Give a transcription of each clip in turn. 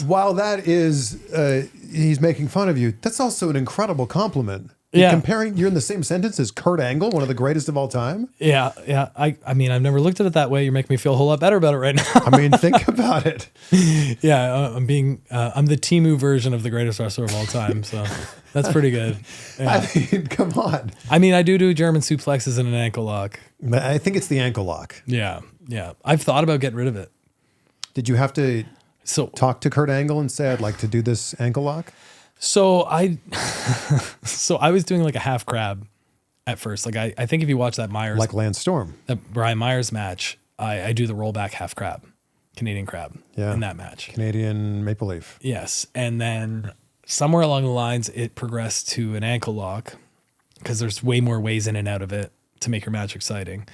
While that is, he's making fun of you, that's also an incredible compliment. Yeah. You're in the same sentence as Kurt Angle, one of the greatest of all time. Yeah. I mean, I've never looked at it that way. You're making me feel a whole lot better about it right now. I mean, think about it. Yeah, I'm the Temu version of the greatest wrestler of all time. So that's pretty good. Yeah. I mean, come on. I mean, I do German suplexes and an ankle lock. I think it's the ankle lock. Yeah. I've thought about getting rid of it. Did you have to So talk to Kurt Angle and say, I'd like to do this ankle lock? So I was doing like a half crab at first. Like I think if you watch that Myers, Like Lance Storm. that Brian Myers match, I do the rollback half crab, Canadian crab in that match. Canadian Maple Leaf. Yes. And then somewhere along the lines, it progressed to an ankle lock because there's way more ways in and out of it to make your match exciting.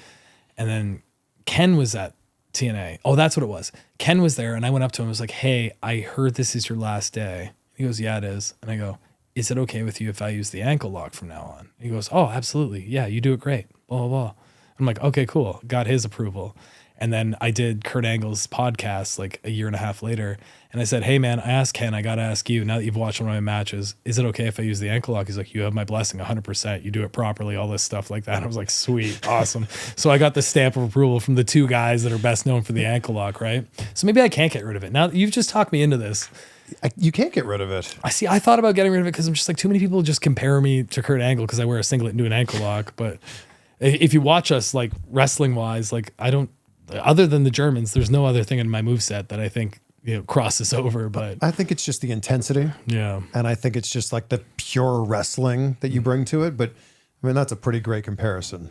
And then Ken was at TNA. Oh, that's what it was. Ken was there and I went up to him and was like, hey, I heard this is your last day. He goes, yeah, it is. And I go, is it okay with you if I use the ankle lock from now on? He goes, oh, absolutely. Yeah, you do it great. Blah, blah, blah. I'm like, okay, cool. Got his approval. And then I did Kurt Angle's podcast like a year and a half later. And I said, hey, man, I asked Ken, I got to ask you, now that you've watched one of my matches, is it okay if I use the ankle lock? He's like, you have my blessing 100%. You do it properly, all this stuff like that. And I was like, sweet, awesome. So I got the stamp of approval from the two guys that are best known for the ankle lock, right? So maybe I can't get rid of it. Now you've just talked me into this. You can't get rid of it. I thought about getting rid of it because I'm just like, too many people just compare me to Kurt Angle because I wear a singlet and do an ankle lock. But if you watch us like wrestling wise, like I don't, other than the Germans, there's no other thing in my moveset that I think, crosses over. But I think it's just the intensity. Yeah. And I think it's just like the pure wrestling that you bring to it. But I mean, that's a pretty great comparison.